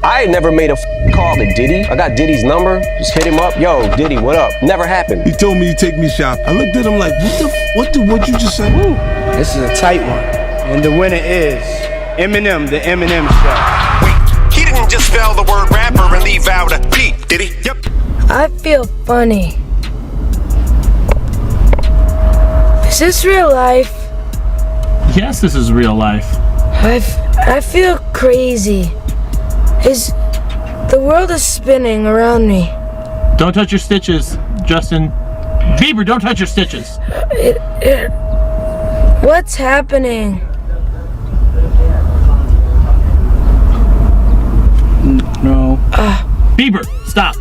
I had never made a call to Diddy. I got Diddy's number, just hit him up. Yo, Diddy, what up? Never happened. He told me to take me shopping. I looked at him like, what you just said? Ooh, this is a tight one. And the winner is Eminem, the Eminem Show. Wait, he didn't just spell the word rapper and leave out a P, did he? Yep. I feel funny. Is this real life? Yes, this is real life. I feel crazy. The world is spinning around me. Don't touch your stitches, Justin Bieber. Don't touch your stitches. What's happening? No. Bieber, stop.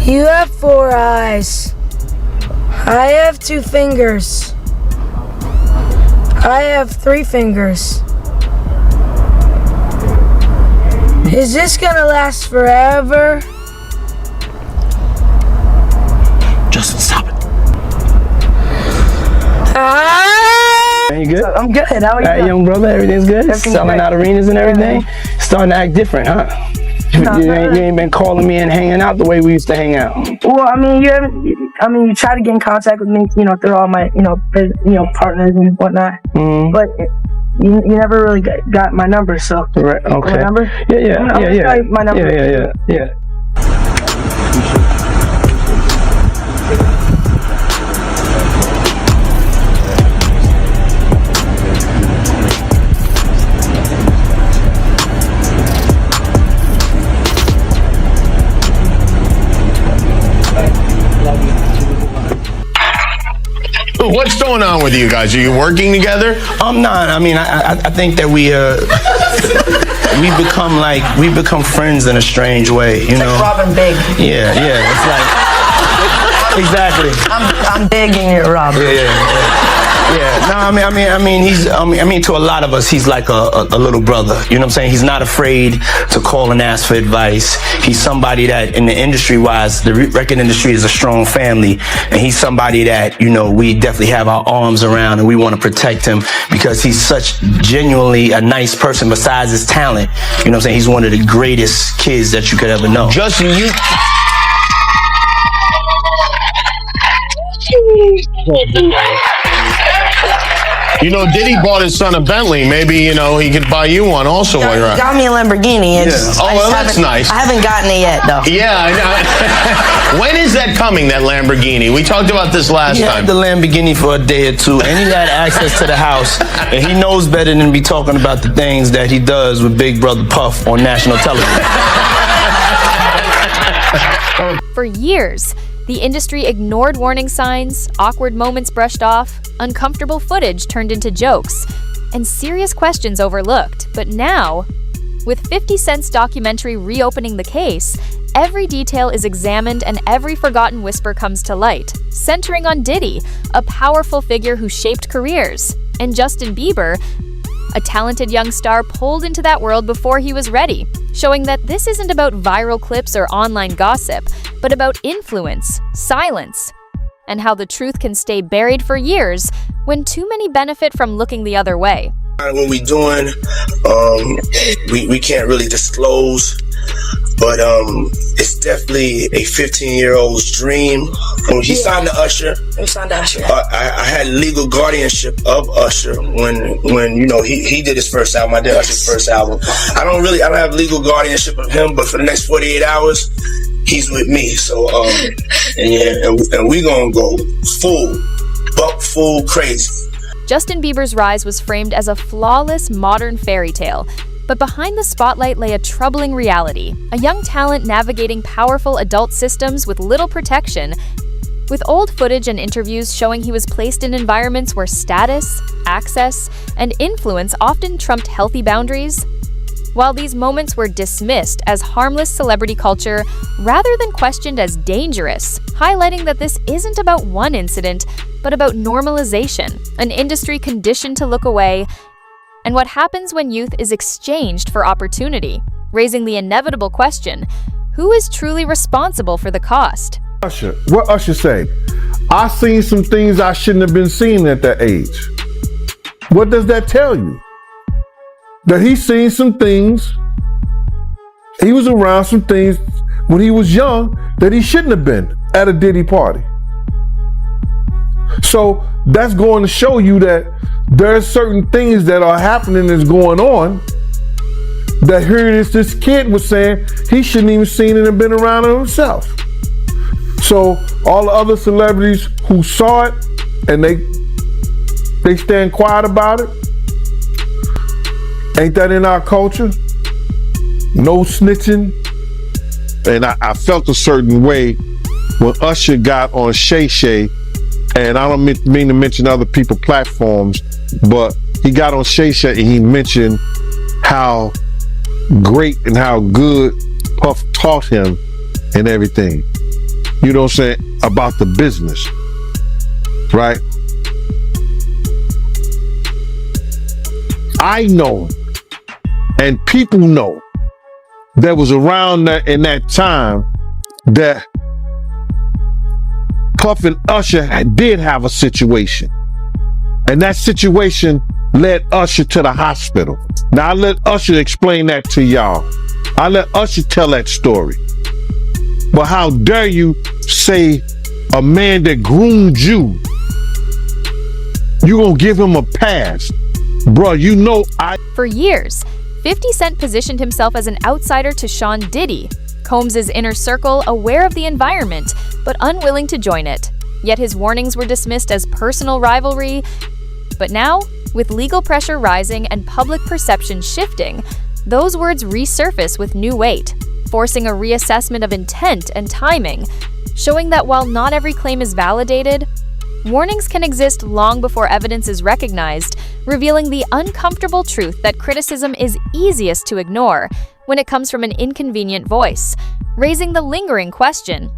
You have 4 eyes. I have 2 fingers. I have 3 fingers. Is this gonna last forever? Justin, stop it. You good? I'm good. How are you? All right, young brother, everything's good? Everything's Selling great. out arenas and everything? Starting to act different, huh? No, you ain't been calling me and hanging out the way we used to hang out. Well, I mean, you tried to get in contact with me, through all my, partners and whatnot. But you never really got my number, so. Right. Okay. My number? Yeah. My number. Yeah. What's going on with you guys? Are you working together? I'm not. I mean, I think that we become friends in a strange way, you know. Like Robin Big. Yeah. It's like exactly. I'm big and you're Robin. Yeah. No, I mean, to a lot of us, he's like a little brother. You know what I'm saying? He's not afraid to call and ask for advice. He's somebody that, in the industry-wise, the record industry is a strong family, and he's somebody that, we definitely have our arms around, and we want to protect him because he's such genuinely a nice person. Besides his talent, you know what I'm saying? He's one of the greatest kids that you could ever know. Justin, Diddy bought his son a Bentley. Maybe, he could buy you one also while you're out. Got me a Lamborghini. Oh, well, that's nice. I haven't gotten it yet, though. Yeah, I know. When is that coming, that Lamborghini? We talked about this last He time. had the Lamborghini for a day or two, and he had access to the house, and he knows better than be talking about the things that he does with Big Brother Puff on national television. For years, the industry ignored warning signs, awkward moments brushed off, uncomfortable footage turned into jokes, and serious questions overlooked. But now, with 50 Cent's documentary reopening the case, every detail is examined and every forgotten whisper comes to light, centering on Diddy, a powerful figure who shaped careers, and Justin Bieber, a talented young star pulled into that world before he was ready, showing that this isn't about viral clips or online gossip, but about influence, silence, and how the truth can stay buried for years when too many benefit from looking the other way. What we doing, we can't really disclose, but it's definitely a 15-year-old's dream. He signed to Usher. I had legal guardianship of Usher when he did his first album. I did Usher's first album. I don't have legal guardianship of him, but for the next 48 hours, he's with me. So and we gonna go full crazy. Justin Bieber's rise was framed as a flawless modern fairy tale, but behind the spotlight lay a troubling reality, a young talent navigating powerful adult systems with little protection, with old footage and interviews showing he was placed in environments where status, access, and influence often trumped healthy boundaries. While these moments were dismissed as harmless celebrity culture rather than questioned as dangerous, highlighting that this isn't about one incident, but about normalization, an industry conditioned to look away, and what happens when youth is exchanged for opportunity, raising the inevitable question, who is truly responsible for the cost? Usher, what Usher say? I seen some things I shouldn't have been seeing at that age. What does that tell you? That he's seen some things he was around some things when he was young that he shouldn't have been at a Diddy party. So that's going to show you that there's certain things that are happening that's going on that here it is, this kid was saying he shouldn't even seen it and been around it himself. So all the other celebrities who saw it and they stand quiet about it. Ain't that in our culture? No snitching. And I felt a certain way when Usher got on Shay Shay, and I don't mean to mention other people's platforms, but he got on Shay Shay and he mentioned how great and how good Puff taught him and everything. You know what I'm saying? About the business, right? I know, and people know, that was around that in that time that Puff and Usher did have a situation. And that situation led Usher to the hospital. Now I let Usher explain that to y'all. I let Usher tell that story. But how dare you say a man that groomed you, you gonna give him a pass? Bruh, you know For years, 50 Cent positioned himself as an outsider to Sean Diddy, Combs' inner circle, aware of the environment, but unwilling to join it. Yet his warnings were dismissed as personal rivalry. But now, with legal pressure rising and public perception shifting, those words resurface with new weight, forcing a reassessment of intent and timing, showing that while not every claim is validated, warnings can exist long before evidence is recognized, revealing the uncomfortable truth that criticism is easiest to ignore when it comes from an inconvenient voice, raising the lingering question: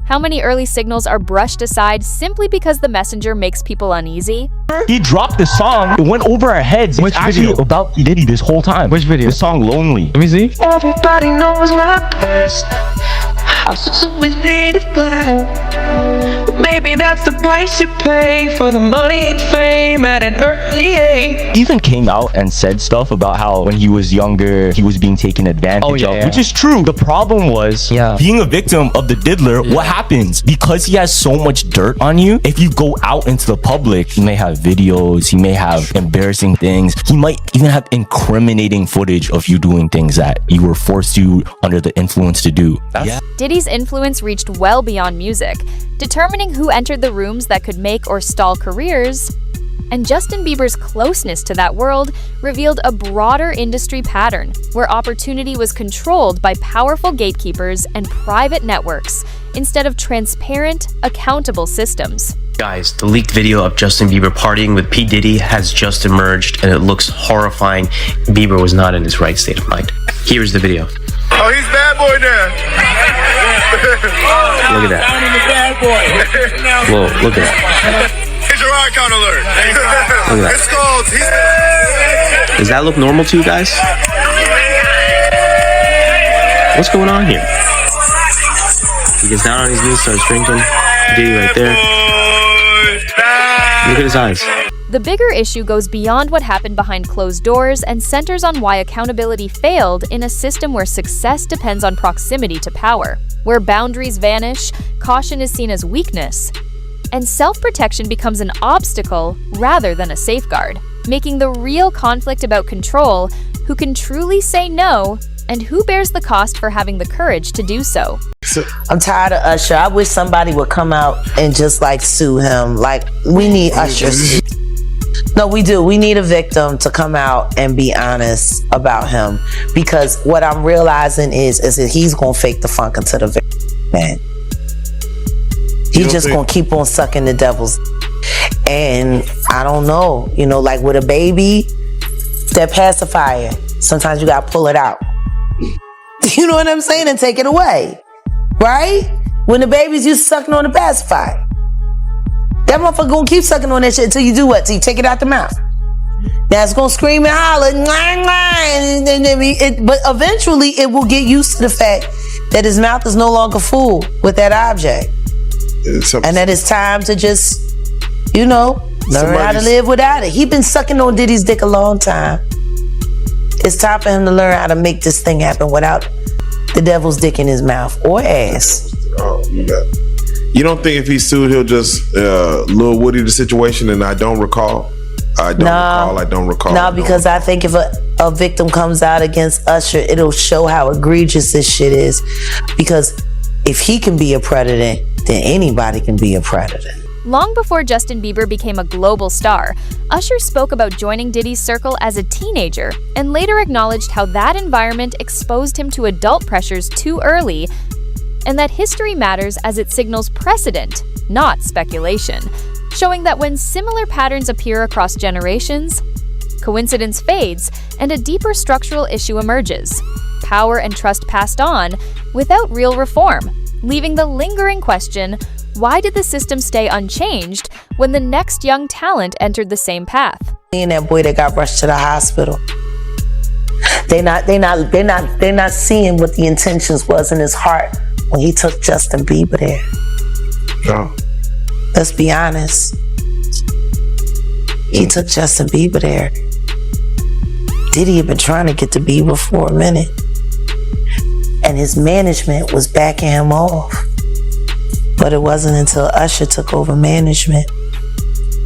how many early signals are brushed aside simply because the messenger makes people uneasy? He dropped the song, it went over our heads. It's actually about Diddy this whole time. Which video? The song Lonely. Let me see. Everybody knows my best. Houses always painted black. Maybe that's the price you pay for the money and fame at an early age. He even came out and said stuff about how when he was younger, he was being taken advantage of, which is true. The problem was being a victim of the diddler. What happens? Because he has so much dirt on you, if you go out into the public, he may have videos, he may have embarrassing things, he might even have incriminating footage of you doing things that you were forced to under the influence to do. Diddy's influence reached well beyond music, determining who entered the rooms that could make or stall careers, and Justin Bieber's closeness to that world revealed a broader industry pattern where opportunity was controlled by powerful gatekeepers and private networks instead of transparent, accountable systems. Guys, the leaked video of Justin Bieber partying with P. Diddy has just emerged and it looks horrifying. Bieber was not in his right state of mind. Here's the video. Oh, he's bad boy now. Look at that. Whoa, look at that. Here's your icon alert. Look at that. It's called. Does that look normal to you guys? What's going on here? He gets down on his knees, starts drinking. Diddy right there. Look at his eyes. The bigger issue goes beyond what happened behind closed doors and centers on why accountability failed in a system where success depends on proximity to power, where boundaries vanish, caution is seen as weakness, and self-protection becomes an obstacle rather than a safeguard, making the real conflict about control, who can truly say no, and who bears the cost for having the courage to do so. I'm tired of Usher. I wish somebody would come out and just like sue him. Like, we need Usher. No, we do. We need a victim to come out and be honest about him, because what I'm realizing is that he's gonna fake the funk until the victim, man. He's just gonna keep on sucking the devil's. And I don't know, you know, like with a baby, that pacifier, sometimes you gotta pull it out. You know what I'm saying? And take it away, right? When the babies used to sucking on the pacifier, that motherfucker gonna keep sucking on that shit until you do what? Till you take it out the mouth. Now it's gonna scream and holler, but eventually it will get used to the fact that his mouth is no longer full with that object. And that it's time to just, you know, learn how to live without it. He been sucking on Diddy's dick a long time. It's time for him to learn how to make this thing happen without it. the devil's dick in his mouth or ass. Oh, you don't think if he sued, he'll just Lil Woody the situation? And I don't recall. I don't recall. No, because I think if a victim comes out against Usher, it'll show how egregious this shit is. Because if he can be a predator, then anybody can be a predator. Long before Justin Bieber became a global star, Usher spoke about joining Diddy's circle as a teenager and later acknowledged how that environment exposed him to adult pressures too early, and that history matters as it signals precedent, not speculation, showing that when similar patterns appear across generations, coincidence fades and a deeper structural issue emerges. Power and trust passed on without real reform, leaving the lingering question, why did the system stay unchanged when the next young talent entered the same path? And that boy that got rushed to the hospital. They're not seeing what the intentions was in his heart when he took Justin Bieber there. No. Let's be honest. He took Justin Bieber there. Diddy had been trying to get to Bieber for a minute. And his management was backing him off. But it wasn't until Usher took over management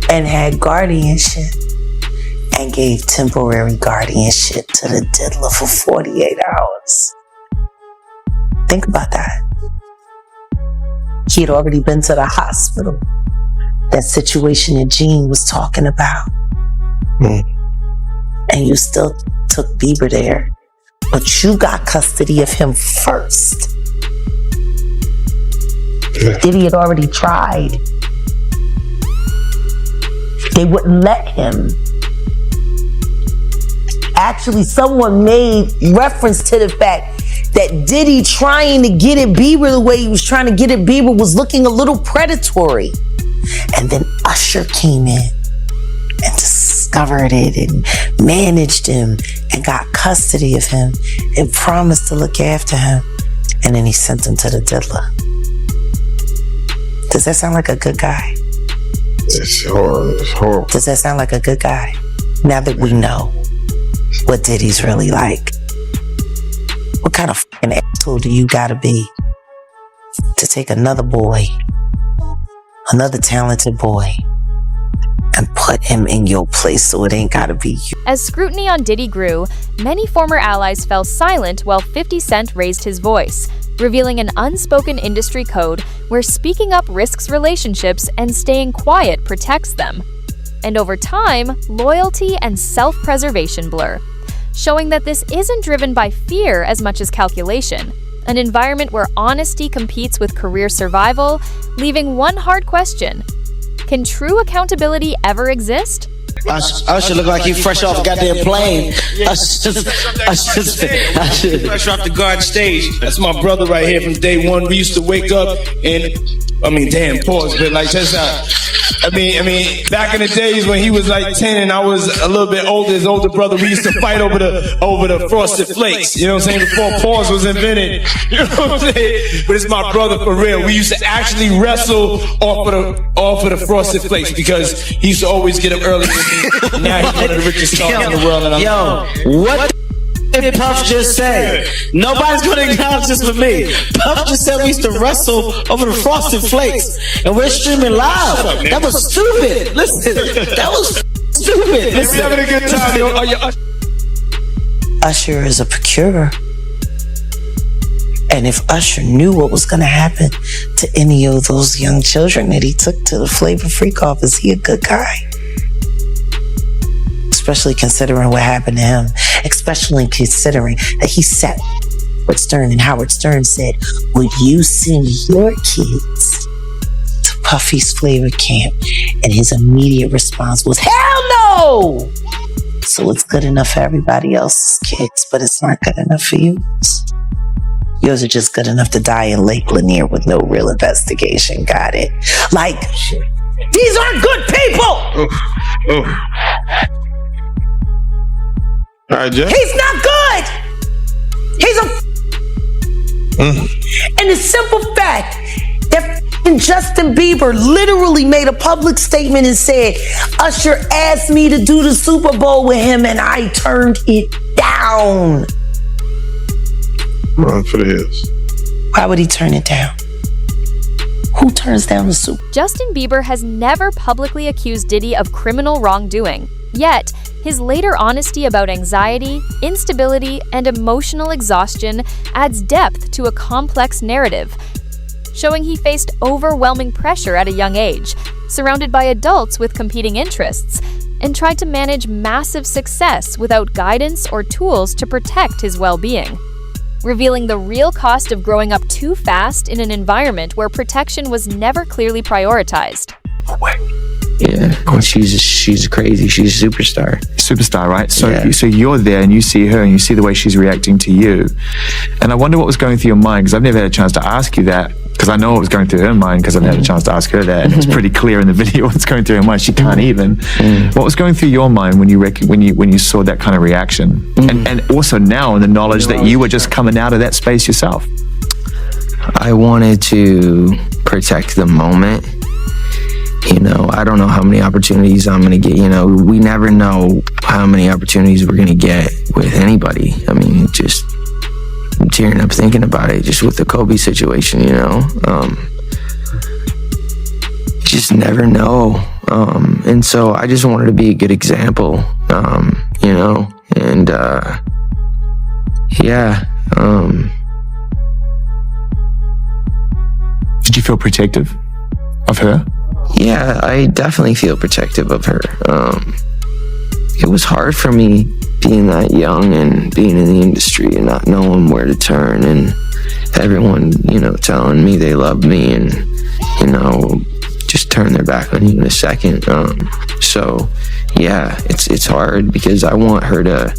and had guardianship and gave temporary guardianship to the diddler for 48 hours. Think about that. He had already been to the hospital. That situation that Gene was talking about. And you still took Bieber there. But you got custody of him first. Diddy had already tried. They wouldn't let him. Actually, someone made reference to the fact that Diddy trying to get at Bieber the way he was trying to get at Bieber was looking a little predatory. And then Usher came in and discovered it and managed him and got custody of him and promised to look after him. And then he sent him to the diddler. Does that sound like a good guy? It's horrible. Does that sound like a good guy? Now that we know what Diddy's really like. What kind of fucking asshole do you gotta be to take another boy, another talented boy, and put him in your place so it ain't gotta be you? As scrutiny on Diddy grew, many former allies fell silent while 50 Cent raised his voice, revealing an unspoken industry code where speaking up risks relationships and staying quiet protects them. And over time, loyalty and self-preservation blur, showing that this isn't driven by fear as much as calculation, an environment where honesty competes with career survival, leaving one hard question: can true accountability ever exist? Usher look like he fresh off a goddamn plane. Usher fresh off the garden stage. That's my brother right here from day one. We used to wake up and, pause, but like just back in the days when he was like 10 and I was a little bit older, his older brother, we used to fight over the frosted flakes. You know what I'm saying? Before pause was invented. You know what I'm saying? But it's my brother for real. We used to actually wrestle off of the frosted flakes because he used to always get up early. Now he's one of the richest stars in the world. And what did Puff just say? Nobody's gonna acknowledge this with me. Puff just said we used to wrestle over the frosted flakes, and we're streaming live. That was stupid. Listen, that was stupid. Listen, having a good time, yo. Usher is a procurer. And if Usher knew what was gonna happen to any of those young children that he took to the Flavor Freak off, is he a good guy? Especially considering what happened to him. Especially considering that he sat with Howard Stern, and Howard Stern said, would you send your kids to Puffy's Flavor Camp? And his immediate response was, hell no! So it's good enough for everybody else's kids, but it's not good enough for you. Yours are just good enough to die in Lake Lanier with no real investigation. Got it? Like, these aren't good people! All right, Jeff. He's not good! He's a... And the simple fact that Justin Bieber literally made a public statement and said, Usher asked me to do the Super Bowl with him and I turned it down. Run for the hills. Why would he turn it down? Who turns down the soup? Justin Bieber has never publicly accused Diddy of criminal wrongdoing. Yet, his later honesty about anxiety, instability, and emotional exhaustion adds depth to a complex narrative, showing he faced overwhelming pressure at a young age, surrounded by adults with competing interests, and tried to manage massive success without guidance or tools to protect his well-being, revealing the real cost of growing up too fast in an environment where protection was never clearly prioritized. Yeah, she's crazy. She's a superstar. Superstar, right? So, Yeah. so you're there and you see her and you see the way she's reacting to you. And I wonder what was going through your mind, because I've never had a chance to ask you that, because I know what was going through her mind because I've never had a chance to ask her that. And it's pretty clear in the video what's going through her mind. She can't even. What was going through your mind when you saw that kind of reaction? And also now in the knowledge that you were just coming out of that space yourself. I wanted to protect the moment. You know, I don't know how many opportunities I'm going to get. You know, we never know how many opportunities we're going to get with anybody. I mean, just I'm tearing up thinking about it, just with the Kobe situation, you know. Just never know. And so I just wanted to be a good example, you know, and yeah. Did you feel protective of her? Yeah, I definitely feel protective of her. It was hard for me being that young and being in the industry and not knowing where to turn, and everyone, you know, telling me they love me and, you know, just turn their back on you in a second. So yeah, it's hard because I want her to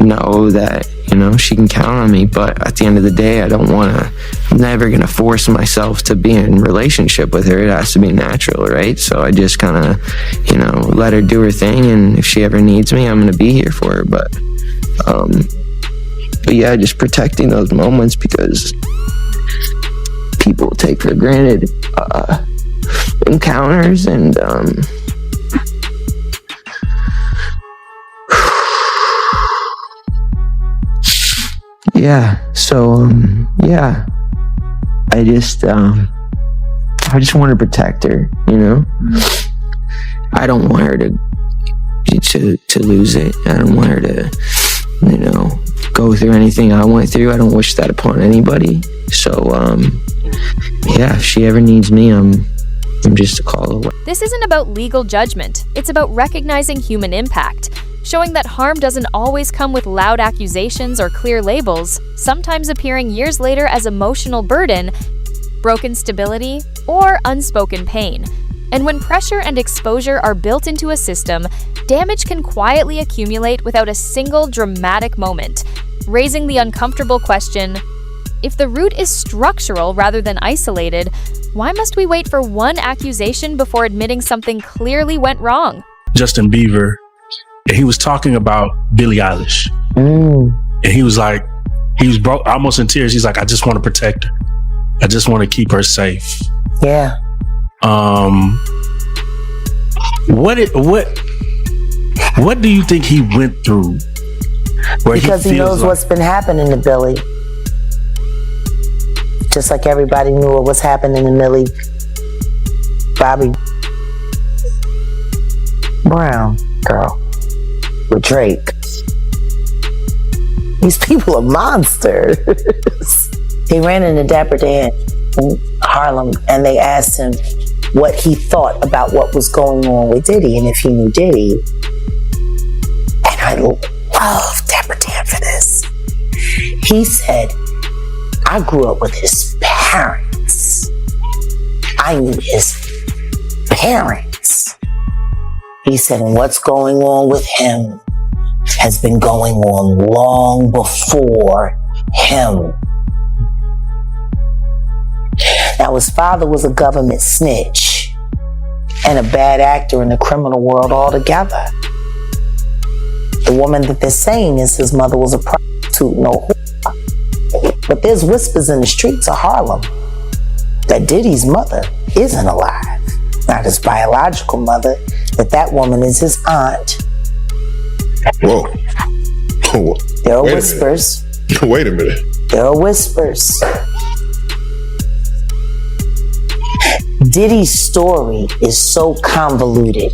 know that, you know, she can count on me, but at the end of the day, I'm never gonna force myself to be in a relationship with her. It has to be natural, right? So I just kind of, you know, let her do her thing, and if she ever needs me, I'm gonna be here for her. But yeah, just protecting those moments, because people take for granted encounters, and yeah, so yeah, I just want to protect her, you know. I don't want her to lose it. I don't want her to, you know, go through anything I went through. I don't wish that upon anybody. So yeah, if she ever needs me, I'm just a call away. This isn't about legal judgment. It's about recognizing human impact, showing that harm doesn't always come with loud accusations or clear labels, sometimes appearing years later as emotional burden, broken stability, or unspoken pain. And when pressure and exposure are built into a system, damage can quietly accumulate without a single dramatic moment, raising the uncomfortable question, if the root is structural rather than isolated, why must we wait for one accusation before admitting something clearly went wrong? Justin Bieber, and he was talking about Billie Eilish. And he was like, he was broke, almost in tears. He's like, I just want to protect her. I just want to keep her safe. Yeah. What do you think he went through? Because he knows what's been happening to Billy. Just like everybody knew what was happening to Millie Bobby Brown girl with Drake. These people are monsters. He ran into Dapper Dan in Harlem, and they asked him what he thought about what was going on with Diddy and if he knew Diddy. And I love Dapper Dan for this. He said, I grew up with his parents. I knew his parents. He said, and what's going on with him has been going on long before him. Now, his father was a government snitch and a bad actor in the criminal world altogether. The woman that they're saying is his mother was a prostitute, no whore. But there's whispers in the streets of Harlem that Diddy's mother isn't alive. Not his biological mother, that woman is his aunt. Whoa. There are whispers. Wait a minute. There are whispers. Diddy's story is so convoluted,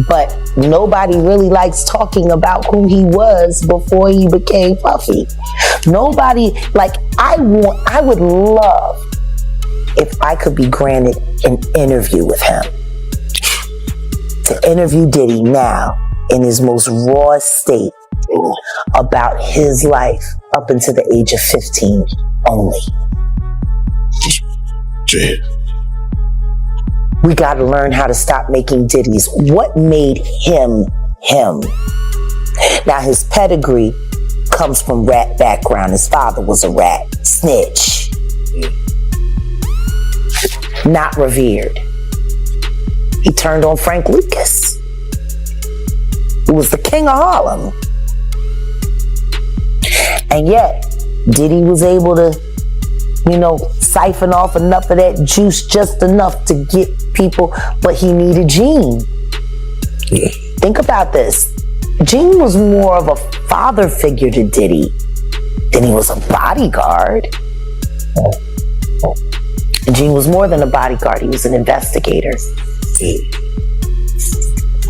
but nobody really likes talking about who he was before he became Puffy. Nobody, like, I would love if I could be granted an interview with him. To interview Diddy now in his most raw state about his life up until the age of 15 only. We got to learn how to stop making Diddies. What made him him? Now, his pedigree comes from rat background. His father was a rat, snitch, not revered. He turned on Frank Lucas, who was the king of Harlem. And yet, Diddy was able to, siphon off enough of that juice, just enough to get people, but he needed Gene. Think about this. Gene was more of a father figure to Diddy than he was a bodyguard. And Gene was more than a bodyguard, he was an investigator.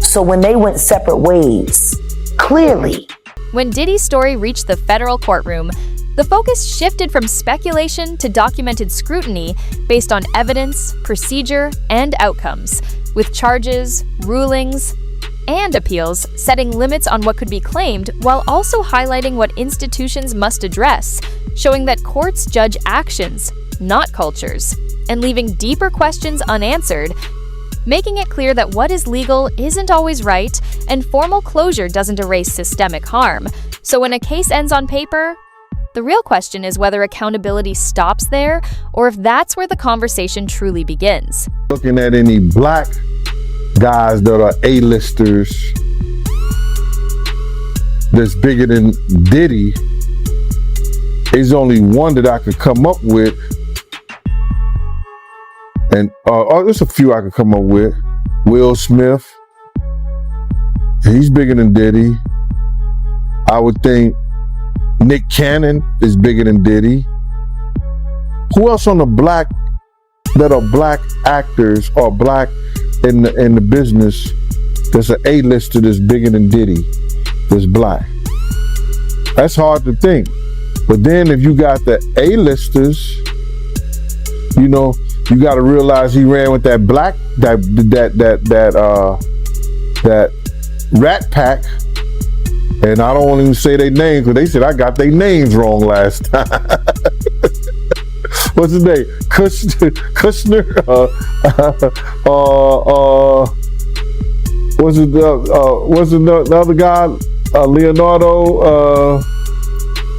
So when they went separate ways, clearly. When Diddy's story reached the federal courtroom, the focus shifted from speculation to documented scrutiny based on evidence, procedure, and outcomes, with charges, rulings, and appeals setting limits on what could be claimed while also highlighting what institutions must address, showing that courts judge actions, not cultures, and leaving deeper questions unanswered, making it clear that what is legal isn't always right, and formal closure doesn't erase systemic harm. So when a case ends on paper, the real question is whether accountability stops there, or if that's where the conversation truly begins. Looking at any black guys that are A-listers that's bigger than Diddy, there's only one that I could come up with. And there's a few I could come up with. Will Smith, he's bigger than Diddy. I would think Nick Cannon is bigger than Diddy. Who else on the black that are black actors or black in the business that's an A-lister that's bigger than Diddy that's black? That's hard to think. But then if you got the A-listers, you got to realize he ran with that black that Rat Pack, and I don't want to even say their names because they said I got their names wrong last time. What's his name? Kushner? What's the other guy? Leonardo?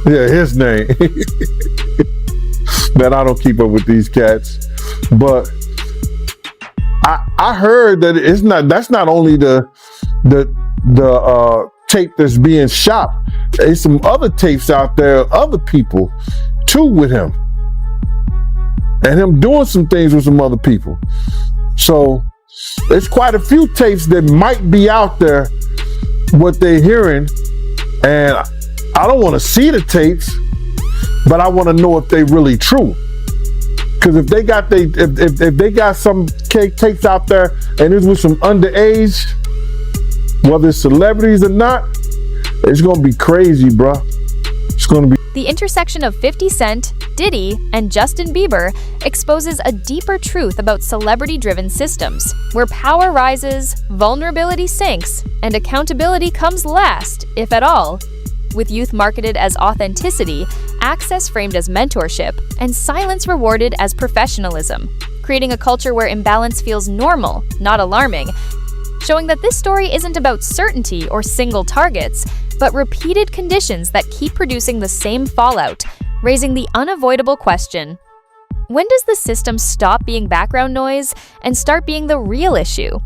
Yeah, his name. Man, I don't keep up with these cats. But I heard that that's not only the tape that's being shot. There's some other tapes out there, other people too with him. And him doing some things with some other people. So there's quite a few tapes that might be out there, what they're hearing. And I don't want to see the tapes, but I want to know if they're really true. Because if they got some tapes out there and it's with some underage, whether it's celebrities or not, it's gonna be crazy, bro. It's gonna be. The intersection of 50 Cent, Diddy, and Justin Bieber exposes a deeper truth about celebrity-driven systems, where power rises, vulnerability sinks, and accountability comes last, if at all. With youth marketed as authenticity, access framed as mentorship, and silence rewarded as professionalism, creating a culture where imbalance feels normal, not alarming, showing that this story isn't about certainty or single targets, but repeated conditions that keep producing the same fallout, raising the unavoidable question: when does the system stop being background noise and start being the real issue?